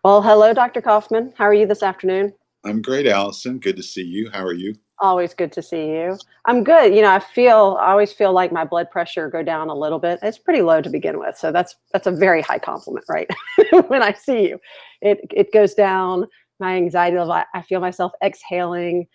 Well, hello, Dr. Coffman. How are you this afternoon? I'm great, Allison. Good to see you. How are you? Always good to see you. I'm good. I always feel like my blood pressure go down a little bit. It's pretty low to begin with, so that's a very high compliment, right? When I see you, it goes down. My anxiety level. I feel myself exhaling,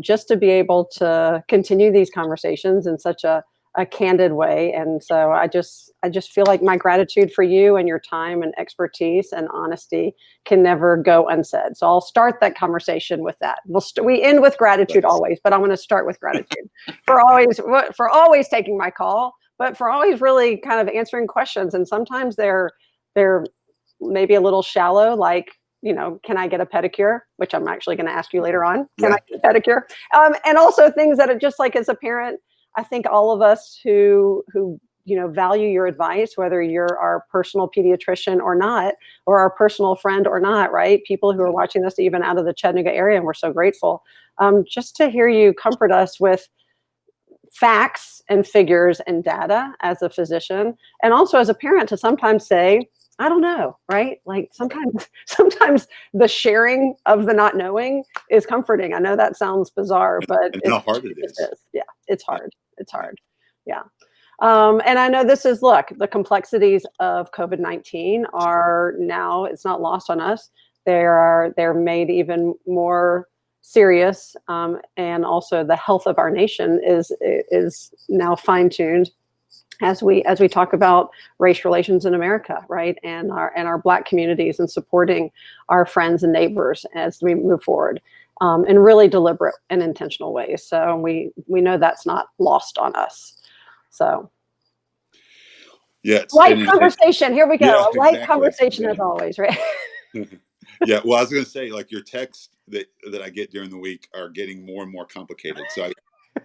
just to be able to continue these conversations in such a candid way. And so I just feel like my gratitude for you and your time and expertise and honesty can never go unsaid. So I'll start that conversation with that. We end with gratitude Thanks. always, but I'm going to start with gratitude for always taking my call, but for always really kind of answering questions. And sometimes they're maybe a little shallow, like, can I get a pedicure? Which I'm actually going to ask you later on. Can Yeah, I get a pedicure? And also things that are just like, as a parent, I think all of us who value your advice, whether you're our personal pediatrician or not, or our personal friend or not, right? People who are watching this even out of the Chattanooga area, and we're so grateful, just to hear you comfort us with facts and figures and data as a physician, and also as a parent to sometimes say, I don't know, right? Like sometimes the sharing of the not knowing is comforting. I know that sounds bizarre, but and it, how hard it it just is. is. Yeah, it's Yeah, hard. It's yeah, hard. Yeah. And I know look, the complexities of COVID-19 are now, it's not lost on us. They're made even more serious. And also the health of our nation is now fine tuned as we talk about race relations in America, right? And our Black communities, and supporting our friends and neighbors as we move forward, in really deliberate and intentional ways. So we know that's not lost on us. So yeah. light conversation. Here we go. Yeah, A light exactly, conversation as exactly. always, right? Yeah. Well, I was going to say, like your texts that I get during the week are getting more and more complicated. So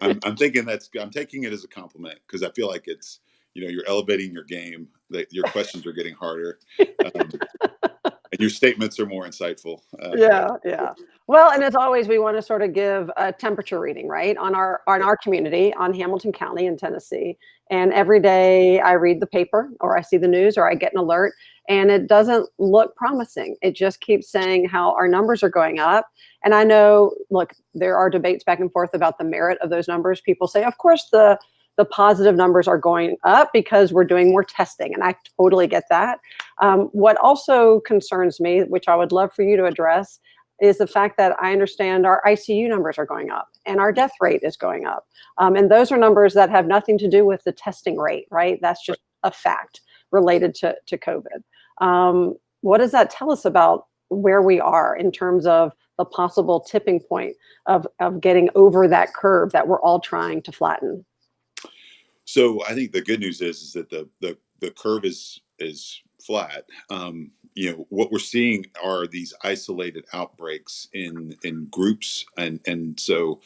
I'm thinking I'm taking it as a compliment because I feel like it's you're elevating your game. That your questions are getting harder, um, and your statements are more insightful. Yeah, yeah. Well, and as always, we want to sort of give a temperature reading, right, on our community, on Hamilton County in Tennessee. And every day I read the paper, or I see the news, or I get an alert, and it doesn't look promising. It just keeps saying how our numbers are going up. And I know, look, there are debates back and forth about the merit of those numbers. People say, of course, the positive numbers are going up because we're doing more testing, and I totally get that. What also concerns me, which I would love for you to address, is the fact that I understand our ICU numbers are going up and our death rate is going up. And those are numbers that have nothing to do with the testing rate, right? That's just a fact related to COVID. What does that tell us about where we are in terms of the possible tipping point of getting over that curve that we're all trying to flatten? So I think the good news is that the curve is flat. What we're seeing are these isolated outbreaks in groups, and so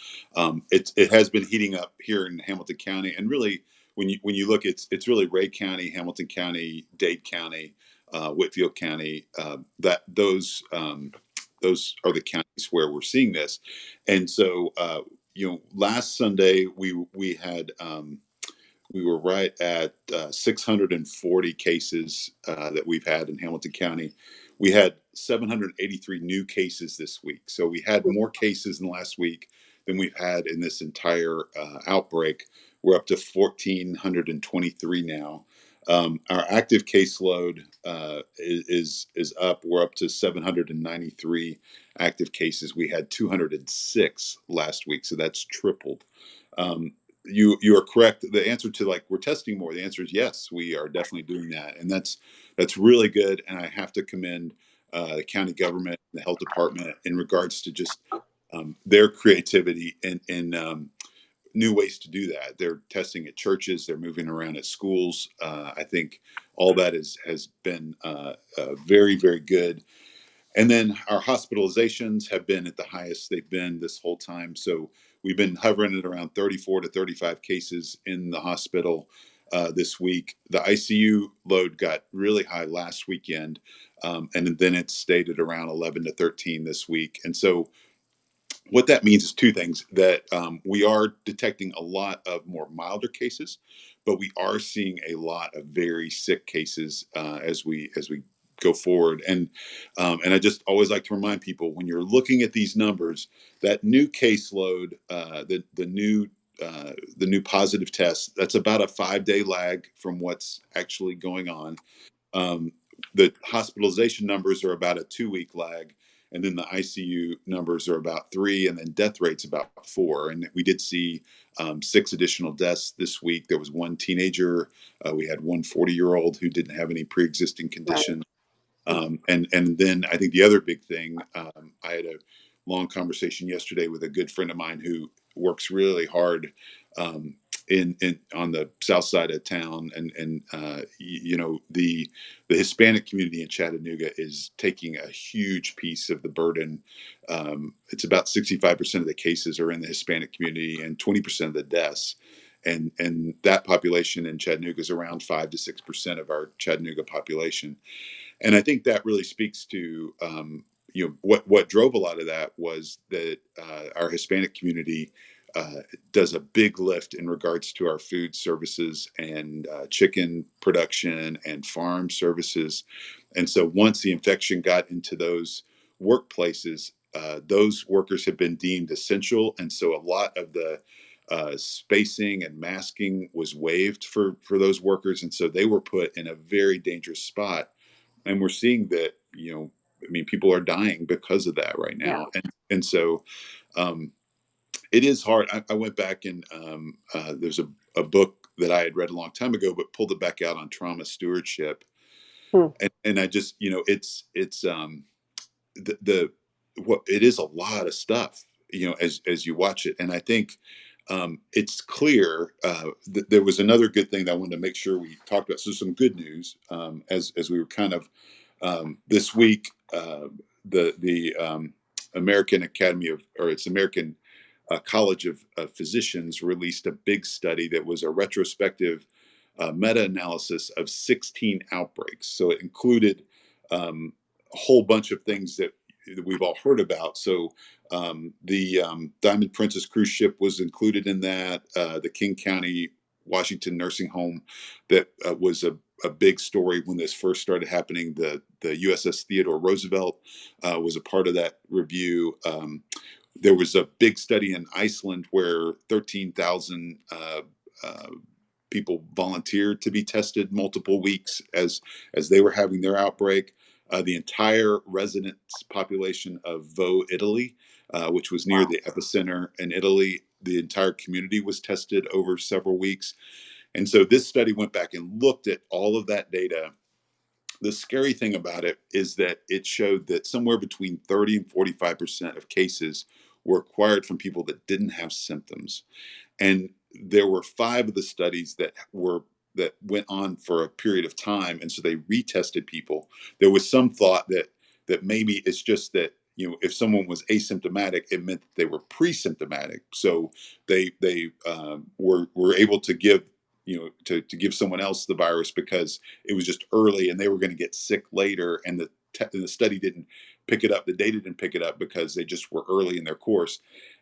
it has been heating up here in Hamilton County, and really when you look, it's really Ray County, Hamilton County, Dade County, Whitfield County. That those are the counties where we're seeing this, and so last Sunday we had. We were right at 640 cases that we've had in Hamilton County. We had 783 new cases this week. So we had more cases in the last week than we've had in this entire outbreak. We're up to 1,423 now. Our active caseload is up. We're up to 793 active cases. We had 206 last week, so that's tripled. Um, you are correct. The answer to, like, we're testing more, the answer is yes, we are definitely doing that, and that's really good. And I have to commend the county government, the health department, in regards to just their creativity and new ways to do that. They're testing at churches, they're moving around at schools. I think all that has been very, very good. And then our hospitalizations have been at the highest they've been this whole time. So we've been hovering at around 34 to 35 cases in the hospital this week. The ICU load got really high last weekend, and then it stayed at around 11 to 13 this week. And so what that means is two things: that we are detecting a lot of more milder cases, but we are seeing a lot of very sick cases as we go forward. And I just always like to remind people, when you're looking at these numbers, that new caseload, the new positive test, that's about a 5-day lag from what's actually going on. Um, the hospitalization numbers are about a 2-week lag, and then the ICU numbers are about 3, and then death rates about 4. And we did see 6 additional deaths this week. There was one teenager. We had one 40-year-old who didn't have any pre-existing Right. condition. And then I think the other big thing, I had a long conversation yesterday with a good friend of mine who works really hard um, in on the south side of town, and you know, the Hispanic community in Chattanooga is taking a huge piece of the burden. It's about 65% of the cases are in the Hispanic community, and 20% of the deaths. And that population in Chattanooga is around 5 to 6% of our Chattanooga population. And I think that really speaks to what drove a lot of that was that our Hispanic community does a big lift in regards to our food services and chicken production and farm services. And so once the infection got into those workplaces, those workers have been deemed essential, and so a lot of the spacing and masking was waived for those workers, and so they were put in a very dangerous spot. And we're seeing that, I mean, people are dying because of that right Yeah. now. And so um, it is hard. I went back and there's a book that I had read a long time ago, but pulled it back out on trauma stewardship. Hmm. And I just, it's the what it is, a lot of stuff, as you watch it. And I think it's clear that there was another good thing that I wanted to make sure we talked about. So some good news, as we were kind of this week, the American Academy of, or it's American College of Physicians, released a big study that was a retrospective meta-analysis of 16 outbreaks. So it included a whole bunch of things that we've all heard about. So the Diamond Princess cruise ship was included in that. The King County, Washington nursing home that was a big story when this first started happening. The USS Theodore Roosevelt was a part of that review. There was a big study in Iceland where 13,000 people volunteered to be tested multiple weeks as they were having their outbreak. The entire residents population of Vo, Italy, which was near Wow. the epicenter in Italy, the entire community was tested over several weeks. And so this study went back and looked at all of that data. The scary thing about it is that it showed that somewhere between 30 and 45% of cases were acquired from people that didn't have symptoms. And there were 5 of the studies that went on for a period of time, and so they retested people. There was some thought that maybe it's just that, if someone was asymptomatic, it meant that they were pre-symptomatic, so they were able to give, to give someone else the virus because it was just early and they were going to get sick later, and the study didn't pick it up, the data didn't pick it up because they just were early in their course.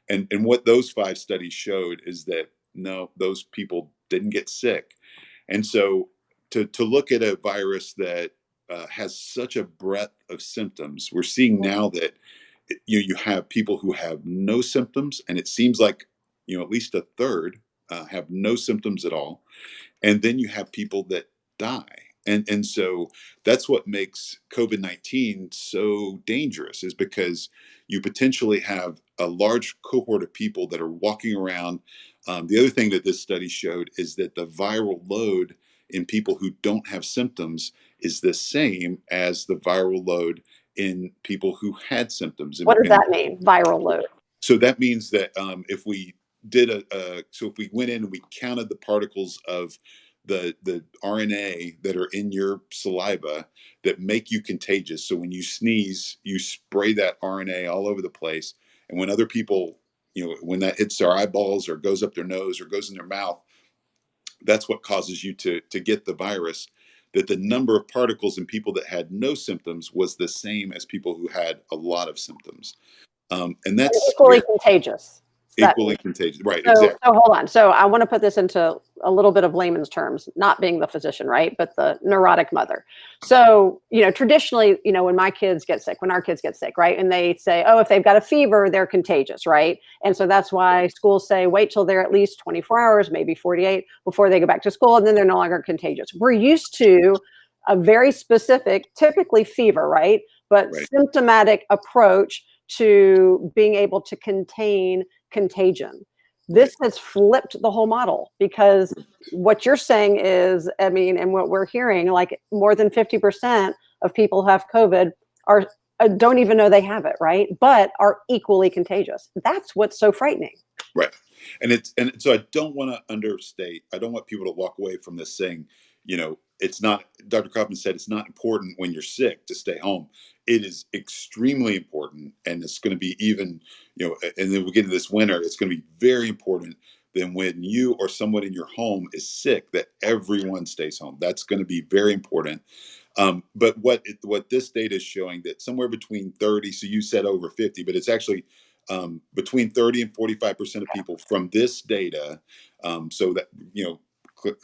And what those 5 studies showed is that no, those people didn't get sick. And so to look at a virus that has such a breadth of symptoms, we're seeing now that you have people who have no symptoms, and it seems like, at least a third have no symptoms at all, and then you have people that die. And so that's what makes COVID-19 so dangerous, is because you potentially have a large cohort of people that are walking around. The other thing that this study showed is that the viral load in people who don't have symptoms is the same as the viral load in people who had symptoms. What does And that mean? Viral load. so that means that if we did so if we went in and we counted the particles of the RNA that are in your saliva that make you contagious. So when you sneeze, you spray that RNA all over the place, and when other people, when that hits their eyeballs or goes up their nose or goes in their mouth, that's what causes you to get the virus. That the number of particles in people that had no symptoms was the same as people who had a lot of symptoms, and And that's equally scary. contagious. That Equally contagious. Right. so, Exactly. so hold on. So I want to put this into a little bit of layman's terms, not being the physician, right? But the neurotic mother. So, traditionally, when my kids get sick, when our kids get sick, right? And they say, oh, if they've got a fever, they're contagious, right? And so that's why schools say wait till they're at least 24 hours, maybe 48 before they go back to school, and then they're no longer contagious. We're used to a very specific, typically fever, right? But Right. symptomatic approach to being able to contain contagion. Right. This has flipped the whole model because what you're saying is, I mean, and what we're hearing, like more than 50% of people who have COVID are don't even know they have it, right? But are equally contagious. That's what's so frightening. Right. And so I don't want to understate. I don't want people to walk away from this saying, it's not. Dr. Coffman said it's not important when you're sick to stay home. It is extremely important, and it's going to be even, and then we get into this winter. It's going to be very important than when you or someone in your home is sick that everyone stays home. That's going to be very important. But what this data is showing that somewhere between 30, so you said over 50, but it's actually between 30 and 45% of people from this data. So that,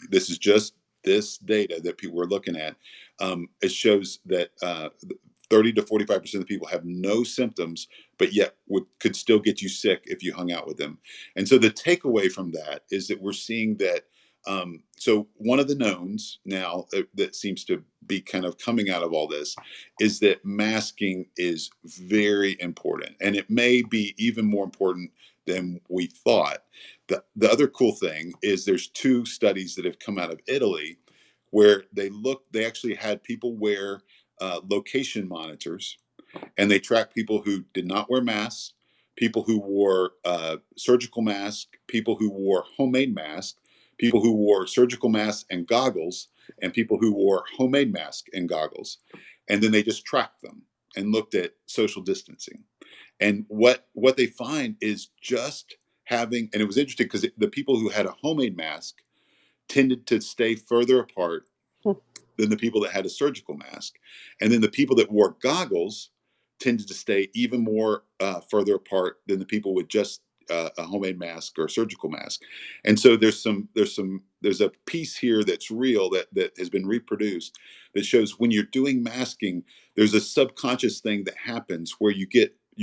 this is just this data that people are looking at. It shows that 30 to 45% of people have no symptoms, but yet could still get you sick if you hung out with them. And so the takeaway from that is that we're seeing that. So one of the knowns now that seems to be kind of coming out of all this is that masking is very important, and it may be even more important than we thought. The other cool thing is there's two studies that have come out of Italy where they actually had people wear location monitors, and they tracked people who did not wear masks, people who wore surgical masks, people who wore homemade masks, people who wore surgical masks and goggles, and people who wore homemade masks and goggles. And then they just tracked them and looked at social distancing. And what they find is just having, and it was interesting because the people who had a homemade mask tended to stay further apart than the people that had a surgical mask. And then the people that wore goggles tended to stay even more further apart than the people with just a homemade mask or a surgical mask. And so there's a piece here that's real that has been reproduced that shows when you're doing masking, there's a subconscious thing that happens where you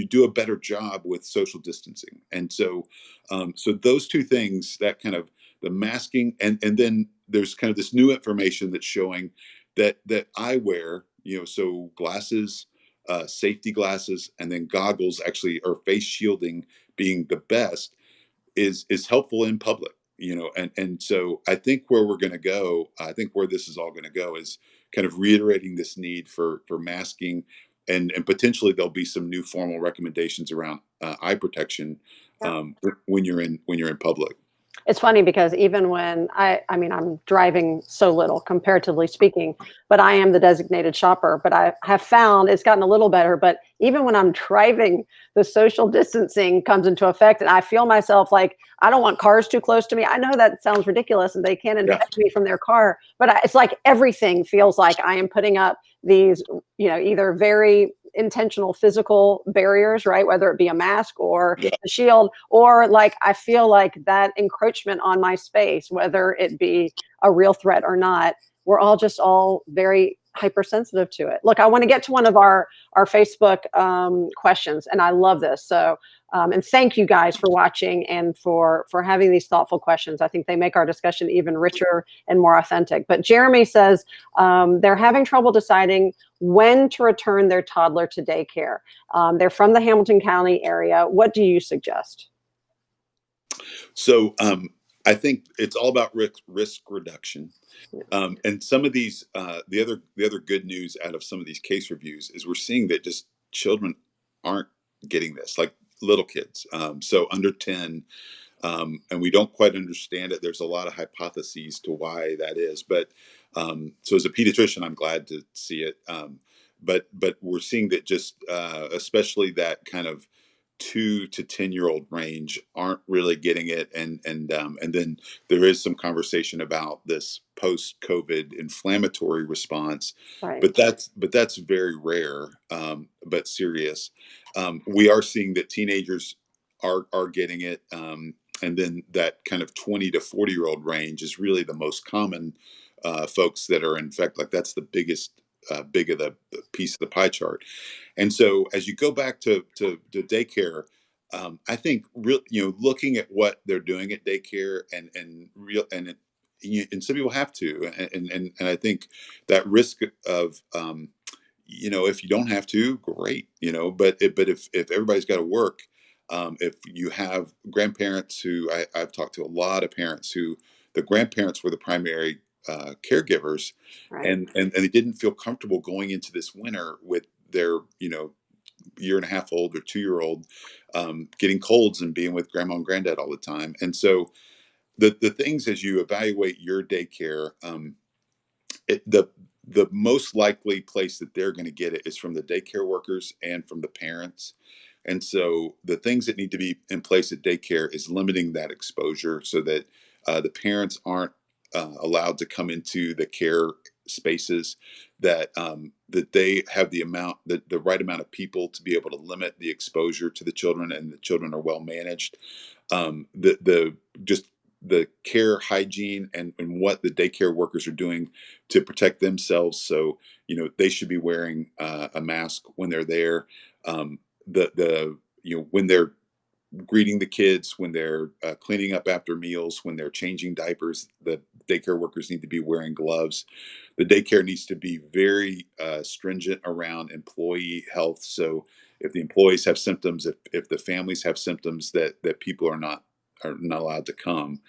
do a better job with social distancing. And so those two things, that kind of the masking, and then there's kind of this new information that's showing that eyewear, so glasses, safety glasses, and then goggles actually, or face shielding being the best, is helpful in public. And so I think where we're going to go, I think where this is all going to go is kind of reiterating this need for masking, and potentially there'll be some new formal recommendations around eye protection Yeah. when you're in public. It's funny because even when I mean, I'm driving so little comparatively speaking, but I am the designated shopper. But I have found it's gotten a little better. But even when I'm driving, the social distancing comes into effect, and I feel myself like I don't want cars too close to me. I know that sounds ridiculous, and they can Yeah. infect me from their car, but it's like everything feels like I am putting up these, either very intentional physical barriers, right? Whether it be a mask or Yeah. the shield, or like I feel like that encroachment on my space, whether it be a real threat or not, we're all very hypersensitive to it. Look, I want to get to one of our Facebook questions, and I love this. So, and thank you guys for watching and for having these thoughtful questions. I think they make our discussion even richer and more authentic. But Jeremy says they're having trouble deciding when to return their toddler to daycare. They're from the Hamilton County area. What do you suggest? So I think it's all about risk reduction. And some of these, the other good news out of some of these case reviews is we're seeing that just children aren't getting this, like little kids, so under 10, and we don't quite understand it. There's a lot of hypotheses to why that is, but so as a pediatrician, I'm glad to see it. But we're seeing that just especially that kind of 2 to 10-year-old range aren't really getting it, and then there is some conversation about this post-COVID inflammatory response, Right. but that's very rare, but serious. We are seeing that teenagers are getting it. And then that kind of 20 to 40-year-old range is really the most common folks that are infected. Like that's the biggest big of the piece of the pie chart. And so as you go back to daycare, I think real, looking at what they're doing at daycare and real and it, and some people have to, and I think that risk of if you don't have to, great, but if everybody's got to work, if you have grandparents who I've talked to a lot of parents who the grandparents were the primary caregivers, Right. and they didn't feel comfortable going into this winter with their year and a half old or 2 year old getting colds and being with grandma and granddad all the time. And so the things as you evaluate your daycare, the most likely place that they're going to get it is from the daycare workers and from the parents. And so the things that need to be in place at daycare is limiting that exposure so that the parents aren't allowed to come into the care spaces, that they have the right amount of people to be able to limit the exposure to the children, and the children are well managed. The just the care hygiene and what the daycare workers are doing to protect themselves. So, they should be wearing a mask when they're there. When they're greeting the kids, when they're cleaning up after meals, when they're changing diapers, the daycare workers need to be wearing gloves. The daycare needs to be very stringent around employee health. So if the employees have symptoms, if the families have symptoms, that people are not allowed to come.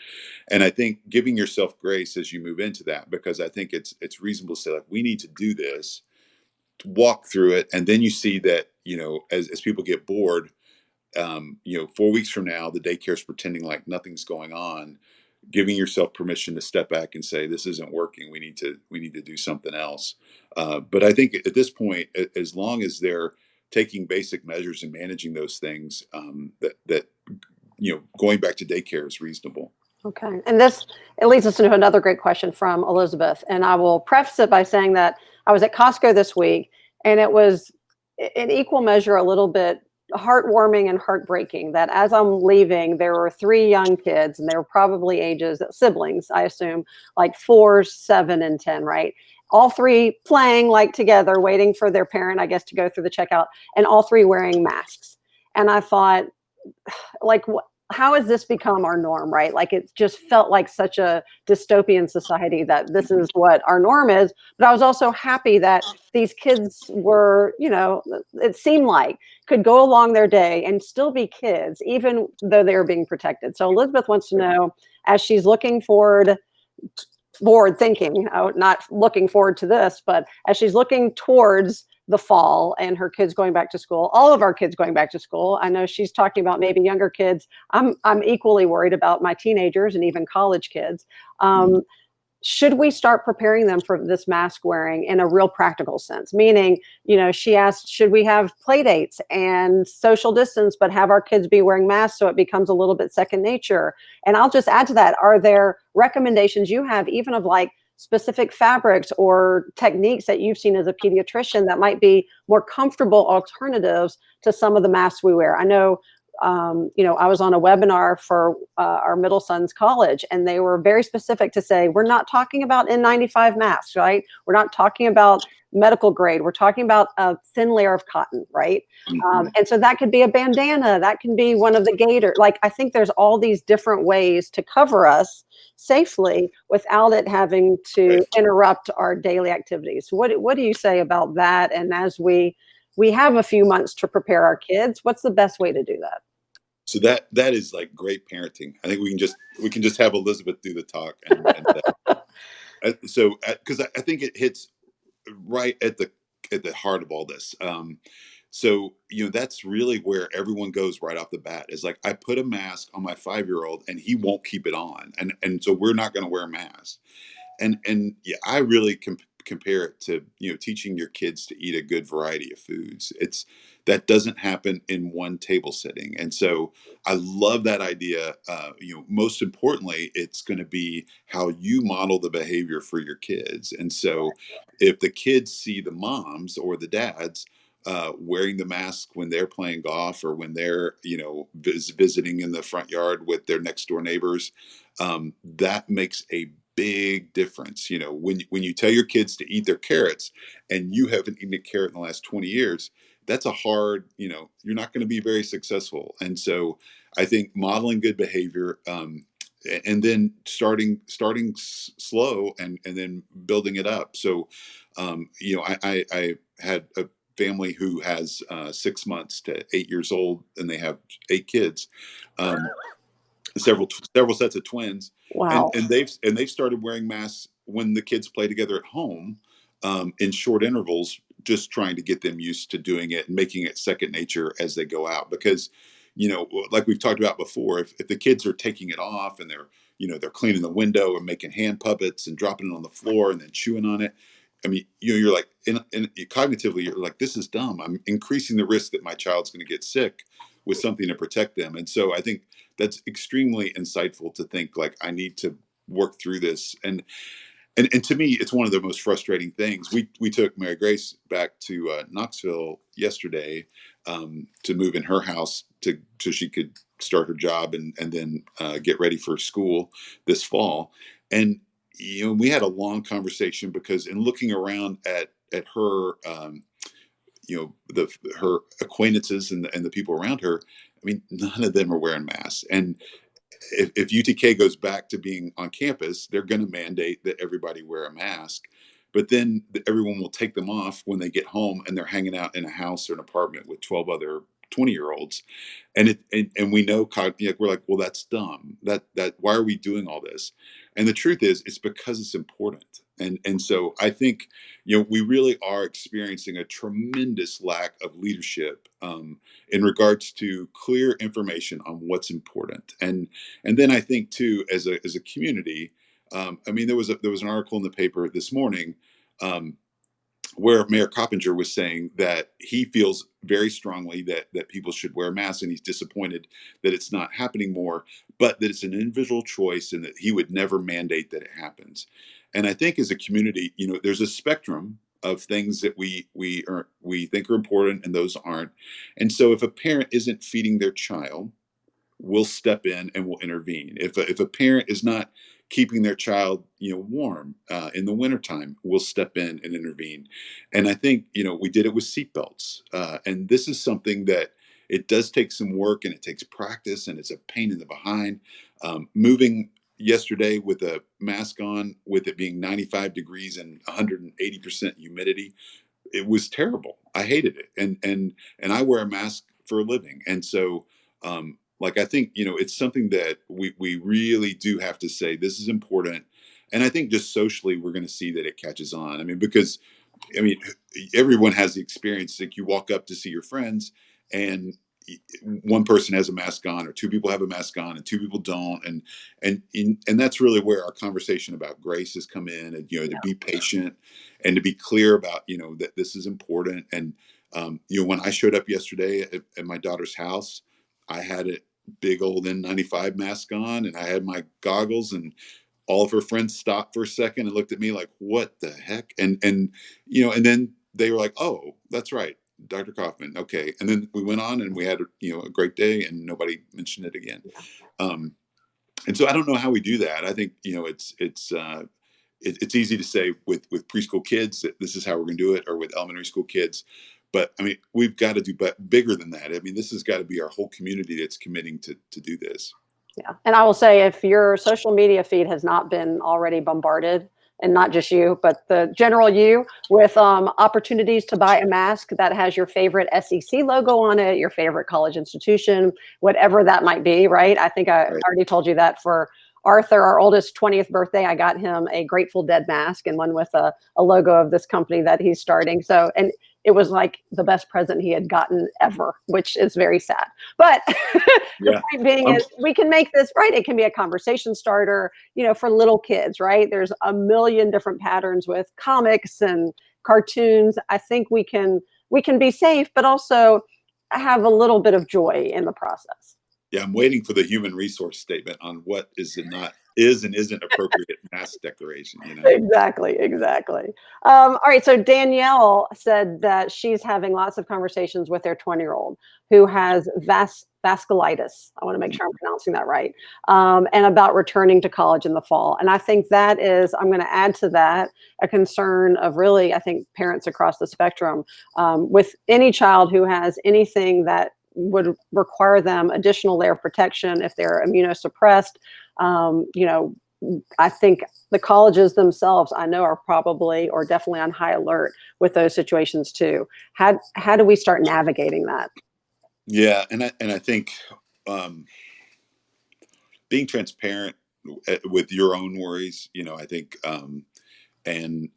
And I think giving yourself grace as you move into that, because I think it's reasonable to say, like, we need to do this, to walk through it, and then you see that, as people get bored, 4 weeks from now, the daycare's pretending like nothing's going on. Giving yourself permission to step back and say, this isn't working. We need to do something else. But I think at this point, as long as they're taking basic measures and managing those things, that going back to daycare is reasonable. Okay. And this it leads us into another great question from Elizabeth. And I will preface it by saying that I was at Costco this week, and it was in equal measure a little bit heartwarming and heartbreaking that as I'm leaving, there were three young kids, and they were probably ages siblings, I assume, like 4, 7, and 10, right? All three playing like together, waiting for their parent, I guess, to go through the checkout, and all three wearing masks. And I thought, like, how has this become our norm, right? Like, it just felt like such a dystopian society that this is what our norm is. But I was also happy that these kids were, it seemed like could go along their day and still be kids, even though they were being protected. So Elizabeth wants to know, as she's looking forward thinking, not looking forward to this, but as she's looking towards the fall and her kids going back to school, all of our kids going back to school. I know she's talking about maybe younger kids. I'm equally worried about my teenagers and even college kids. Should we start preparing them for this mask wearing in a real practical sense? Meaning, she asked, should we have play dates and social distance, but have our kids be wearing masks so it becomes a little bit second nature? And I'll just add to that, are there recommendations you have, even of like specific fabrics or techniques that you've seen as a pediatrician that might be more comfortable alternatives to some of the masks we wear? I know, I was on a webinar for our middle son's college, and they were very specific to say, we're not talking about N95 masks, right? We're not talking about medical grade. We're talking about a thin layer of cotton, right? Mm-hmm. And so that could be a bandana. That can be one of the gaiters. Like, I think there's all these different ways to cover us safely without it having to Right. interrupt our daily activities. What do you say about that? And as we have a few months to prepare our kids, what's the best way to do that? So that is like great parenting. I think we can just have Elizabeth do the talk, so because I think it hits right at the heart of all this. So that's really where everyone goes right off the bat. Is like, I put a mask on my 5-year-old and he won't keep it on, and so we're not going to wear masks. And yeah, I really compare it to teaching your kids to eat a good variety of foods. It's that doesn't happen in one table sitting. And so I love that idea. Most importantly, it's going to be how you model the behavior for your kids. And so if the kids see the moms or the dads wearing the mask when they're playing golf or when they're, visiting in the front yard with their next door neighbors. That makes a big difference. When you tell your kids to eat their carrots and you haven't eaten a carrot in the last 20 years, that's a hard, you're not going to be very successful. And so I think modeling good behavior, and then starting slow and then building it up. So, I had a family who has 6 months to 8 years old, and they have 8 kids, um, several sets of twins, and Wow. they've started wearing masks when the kids play together at home, in short intervals, just trying to get them used to doing it and making it second nature as they go out. Because, like we've talked about before, if the kids are taking it off and they're cleaning the window and making hand puppets and dropping it on the floor and then chewing on it. I mean, you're like, cognitively, you're like, this is dumb. I'm increasing the risk that my child's going to get sick with something to protect them. And so I think that's extremely insightful to think like, I need to work through this. And to me, it's one of the most frustrating things. We took Mary Grace back to Knoxville yesterday, to move in her house so she could start her job and then get ready for school this fall. And we had a long conversation because in looking around at her, her acquaintances and the people around her, I mean, none of them are wearing masks. And if UTK goes back to being on campus, they're going to mandate that everybody wear a mask. But then everyone will take them off when they get home and they're hanging out in a house or an apartment with 12 other 20-year-olds. And we know, we're like, well, that's dumb. That why are we doing all this? And the truth is, it's because it's important. And so I think, we really are experiencing a tremendous lack of leadership, in regards to clear information on what's important. And then I think too, as a community, I mean, there was an article in the paper this morning, um, where Mayor Coppinger was saying that he feels very strongly that people should wear masks, and he's disappointed that it's not happening more, but that it's an individual choice, and that he would never mandate that it happens. And I think as a community, there's a spectrum of things that we think are important and those aren't. And so if a parent isn't feeding their child, we'll step in and we'll intervene. If a parent is not keeping their child, warm in the wintertime, we'll step in and intervene. And I think, we did it with seatbelts. And this is something that it does take some work and it takes practice and it's a pain in the behind. Moving yesterday with a mask on, with it being 95 degrees and 180% humidity, it was terrible. I hated it. And I wear a mask for a living. And so, like, I think, it's something that we really do have to say, this is important. And I think just socially, we're going to see that it catches on. I mean, because, I mean, everyone has the experience. Like, you walk up to see your friends and one person has a mask on, or two people have a mask on and two people don't. And that's really where our conversation about grace has come in, and, to be patient and to be clear about, that this is important. And, when I showed up yesterday at my daughter's house, I had a big old N95 mask on and I had my goggles, and all of her friends stopped for a second and looked at me like, what the heck? And then they were like, oh, that's right, Dr. Coffman. Okay. And then we went on and we had, a great day, and nobody mentioned it again. Um, and so I don't know how we do that. I think, it's easy to say with preschool kids that this is how we're going to do it, or with elementary school kids. But I mean, we've got to do bigger than that. I mean, this has got to be our whole community that's committing to do this. Yeah. And I will say, if your social media feed has not been already bombarded, and not just you, but the general you, with opportunities to buy a mask that has your favorite SEC logo on it, your favorite college institution, whatever that might be, right? I think I Right. already told you that for Arthur, our oldest 20th birthday, I got him a Grateful Dead mask, and one with a logo of this company that he's starting. So, and it was like the best present he had gotten ever, which is very sad. But the Yeah. point being Um, is, we can make this, right. It can be a conversation starter, for little kids, right? There's a million different patterns with comics and cartoons. I think we can be safe, but also have a little bit of joy in the process. yeah. I'm waiting for the human resource statement on what is it not is and isn't appropriate mask decoration, you know? Exactly, exactly. All right, so Danielle said that she's having lots of conversations with their 20-year-old who has vasculitis. I want to make sure I'm pronouncing that right. And about returning to college in the fall. And I think that is, I'm going to add to that a concern of really, I think, parents across the spectrum with any child who has anything that would require them additional layer of protection if they're immunosuppressed. You know, I think the colleges themselves, I know, are probably or definitely on high alert with those situations too. How do we start navigating that? Yeah, and I think um, being transparent with your own worries, you know, I think, and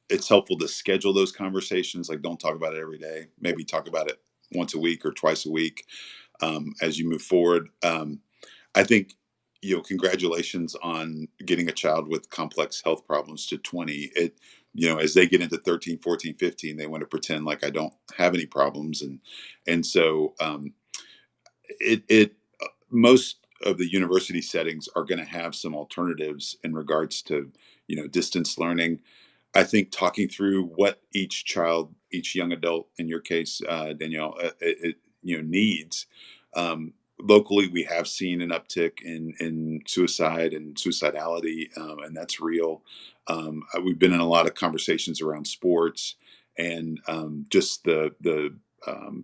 it's helpful to schedule those conversations. Like, don't talk about it every day. Maybe talk about it once a week or twice a week as you move forward. I think, you know, congratulations on getting a child with complex health problems to 20. It, you know, as they get into 13, 14, 15, they want to pretend like I don't have any problems. And so it most of the university settings are going to have some alternatives in regards to, you know, distance learning. I think talking through what each child, each young adult, in your case, Danielle, you know, needs. Locally, we have seen an uptick in suicide and suicidality, and that's real. We've been in a lot of conversations around sports and just the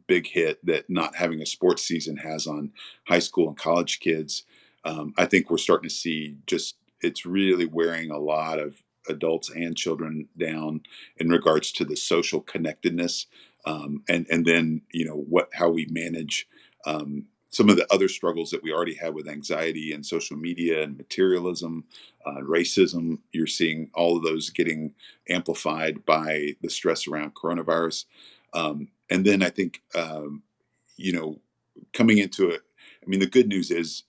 big hit that not having a sports season has on high school and college kids. I think we're starting to see just it's really wearing a lot of adults and children down in regards to the social connectedness, and then, you know, what how we manage some of the other struggles that we already have with anxiety and social media and materialism, racism. You're seeing all of those getting amplified by the stress around coronavirus. And then I think, you know, coming into it, I mean, the good news is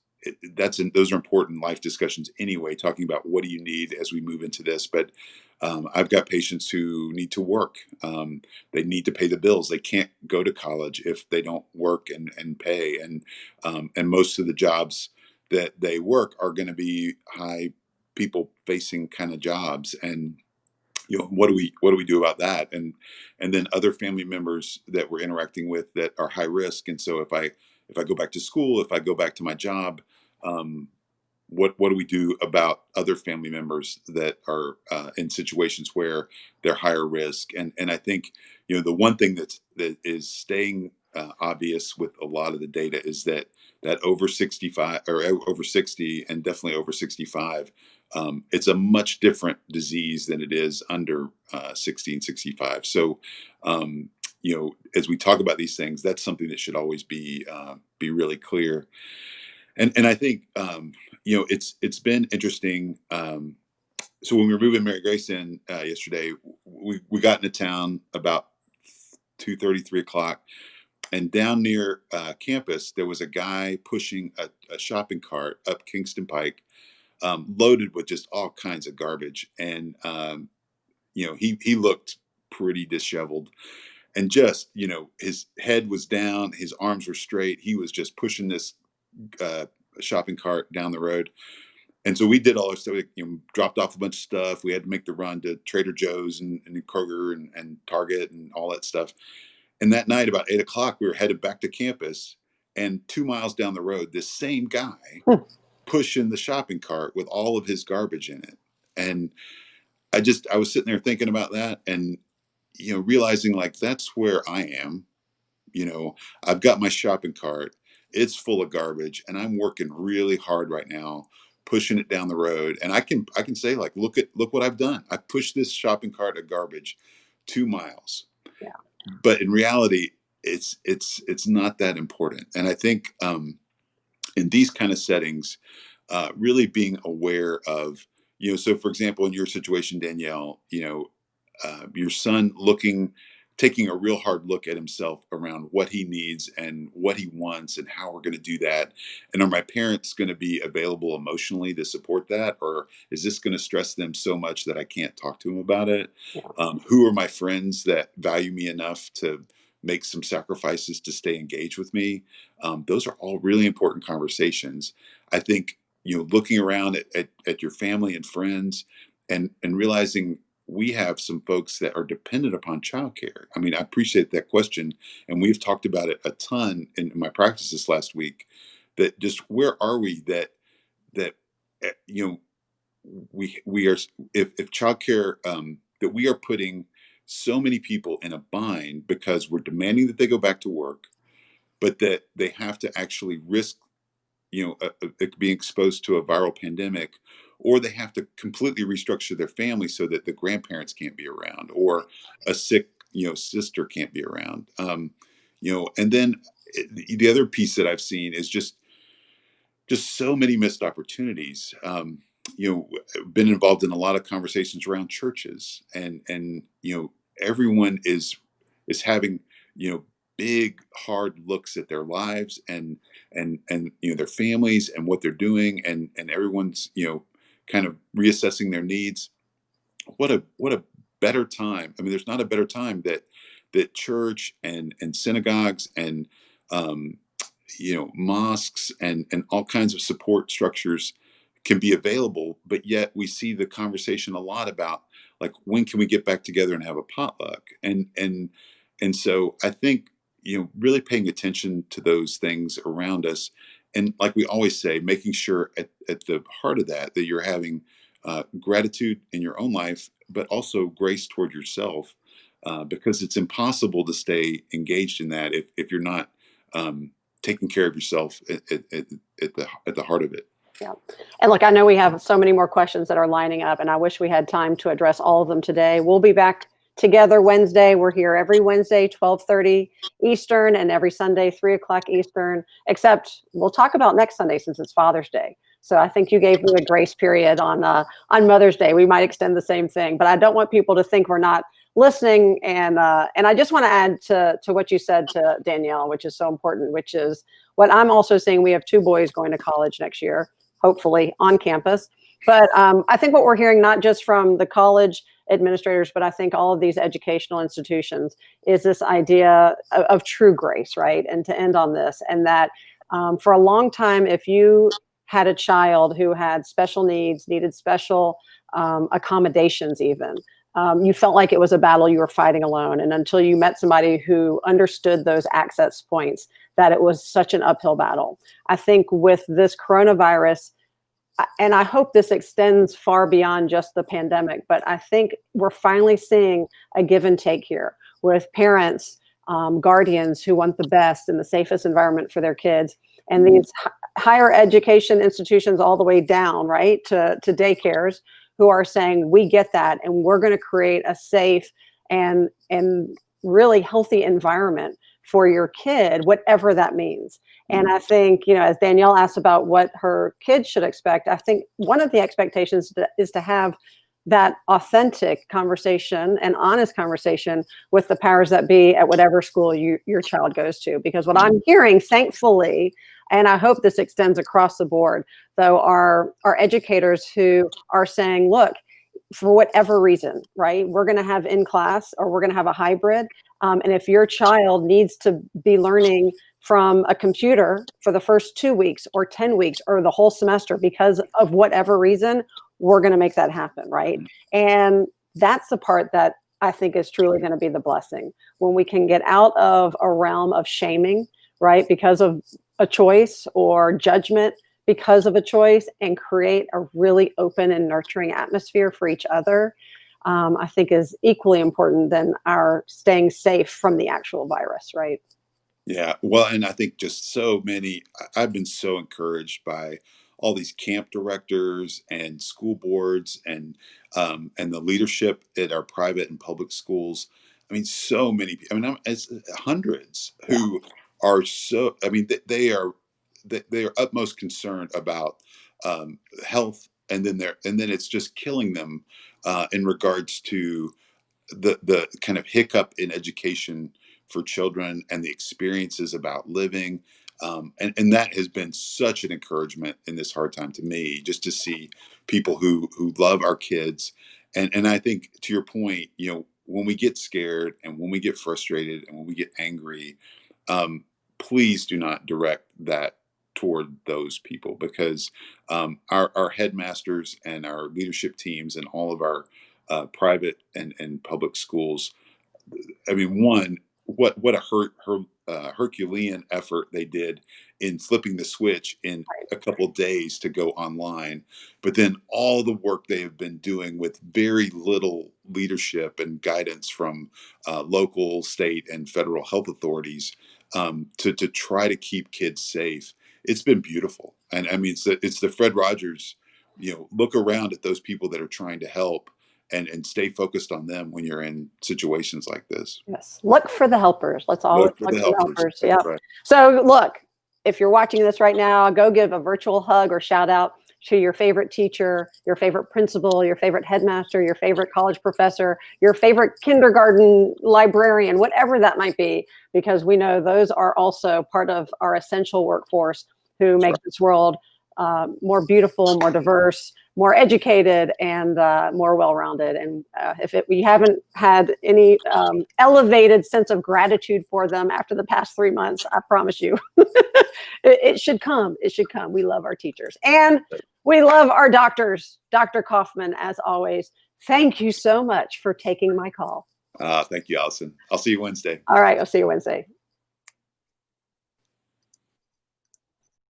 those are important life discussions anyway, talking about what do you need as we move into this. But I've got patients who need to work. They need to pay the bills. They can't go to college if they don't work and pay. And most of the jobs that they work are going to be high people facing kind of jobs. And you know, what do we do about that? And then other family members that we're interacting with that are high risk. And so if I go back to school, if I go back to my job, um, what do we do about other family members that are in situations where they're higher risk? And I think, you know, the one thing that is staying obvious with a lot of the data is that over 65 or over 60 and definitely over 65, it's a much different disease than it is under 60 and 65. So you know, as we talk about these things, that's something that should always be really clear. And I think you know, it's been interesting. So when we were moving Mary Grace in yesterday, we got into town about 2:30, 3 o'clock, and down near campus there was a guy pushing a shopping cart up Kingston Pike, loaded with just all kinds of garbage, and you know, he looked pretty disheveled, and just, you know, his head was down, his arms were straight, he was just pushing this uh, shopping cart down the road. And so we did all our stuff, you know, dropped off a bunch of stuff. We had to make the run to Trader Joe's and Kroger and Target and all that stuff. And that night, about 8 o'clock, we were headed back to campus. And 2 miles down the road, this same guy Hmm. pushing the shopping cart with all of his garbage in it. And I was sitting there thinking about that and, you know, realizing like that's where I am. You know, I've got my shopping cart, it's full of garbage, and I'm working really hard right now pushing it down the road. And I can say like, look what I've done. I pushed this shopping cart of garbage 2 miles. Yeah. But in reality, it's not that important. And I think in these kind of settings, really being aware of, you know, so for example, in your situation, Danielle, you know, your son taking a real hard look at himself around what he needs and what he wants and how we're going to do that. And are my parents going to be available emotionally to support that? Or is this going to stress them so much that I can't talk to them about it? Yeah. Who are my friends that value me enough to make some sacrifices to stay engaged with me? Those are all really important conversations. I think looking around at your family and friends, and realizing we have some folks that are dependent upon childcare. I mean, I appreciate that question, and we've talked about it a ton in my practice this last week. That just where are we that eh, you know we are, if childcare, that we are putting so many people in a bind because we're demanding that they go back to work, but that they have to actually risk, being exposed to a viral pandemic, or they have to completely restructure their family so that the grandparents can't be around, or a sick, sister can't be around. And then the other piece that I've seen is just so many missed opportunities. Been involved in a lot of conversations around churches, and everyone is having, big hard looks at their lives, and their families and what they're doing, and everyone's, kind of reassessing their needs. What a better time. I mean, there's not a better time that church and synagogues and, um, mosques and all kinds of support structures can be available, but yet we see the conversation a lot about, like, when can we get back together and have a potluck? And so I think, really paying attention to those things around us, and like we always say, making sure at the heart of that you're having gratitude in your own life, but also grace toward yourself, because it's impossible to stay engaged in that if you're not, um, taking care of yourself at the heart of it. Yeah. And look, I know we have so many more questions that are lining up, and I wish we had time to address all of them today. We'll be back together Wednesday. We're here every Wednesday, 12:30 Eastern, and every Sunday, 3 o'clock Eastern, except we'll talk about next Sunday since it's Father's Day. So I think you gave me a grace period on Mother's Day. We might extend the same thing, but I don't want people to think we're not listening. And I just want to add to what you said to Danielle, which is so important, which is what I'm also seeing. We have two boys going to college next year, hopefully on campus. But I think what we're hearing, not just from the college administrators, but I think all of these educational institutions, is this idea of true grace, right? And to end on this, and that for a long time, if you had a child who had special needs, needed special accommodations, even, you felt like it was a battle you were fighting alone. And until you met somebody who understood those access points, that it was such an uphill battle. I think with this coronavirus, and I hope this extends far beyond just the pandemic, but I think we're finally seeing a give and take here with parents, guardians who want the best and the safest environment for their kids, and these higher education institutions all the way down, right, to daycares, who are saying, we get that, and we're going to create a safe and really healthy environment for your kid, whatever that means. And I think, as Danielle asked about what her kids should expect, I think one of the expectations is to have that authentic conversation and honest conversation with the powers that be at whatever school your child goes to. Because what I'm hearing, thankfully, and I hope this extends across the board, though, are educators who are saying, look, for whatever reason, right, we're going to have in class, or we're going to have a hybrid. And if your child needs to be learning from a computer for the first 2 weeks or 10 weeks or the whole semester because of whatever reason, we're going to make that happen, right? And that's the part that I think is truly going to be the blessing, when we can get out of a realm of shaming, right, because of a choice, or judgment because of a choice, and create a really open and nurturing atmosphere for each other. I think is equally important than our staying safe from the actual virus, right? Yeah, well, and I think just so many, I've been so encouraged by all these camp directors and school boards, and the leadership at our private and public schools. I mean, so many. I mean, it's hundreds Yeah. who are so. I mean, they are utmost concerned about, health, and then it's just killing them, in regards to the kind of hiccup in education for children and the experiences about living. And that has been such an encouragement in this hard time to me, just to see people who love our kids. And I think, to your point, when we get scared and when we get frustrated and when we get angry, please do not direct toward those people, because our headmasters and our leadership teams and all of our private and public schools, I mean, one, what a Herculean effort they did in flipping the switch in a couple of days to go online, but then all the work they have been doing with very little leadership and guidance from local, state, and federal health authorities, to try to keep kids safe. It's been beautiful, and I mean, it's the Fred Rogers. Look around at those people that are trying to help, and stay focused on them when you're in situations like this. Yes. Look for the helpers. Let's always Look for look the for the helpers. helpers. That's Yeah. right. So look, if you're watching this right now, go give a virtual hug or shout out to your favorite teacher, your favorite principal, your favorite headmaster, your favorite college professor, your favorite kindergarten librarian, whatever that might be, because we know those are also part of our essential workforce who That's make right. this world more beautiful, more diverse, more educated, and more well-rounded. And we haven't had any elevated sense of gratitude for them after the past 3 months, I promise you, it should come. It should come. We love our teachers, and we love our doctors. Dr. Coffman, as always, thank you so much for taking my call. Thank you, Allison. I'll see you Wednesday. All right, I'll see you Wednesday.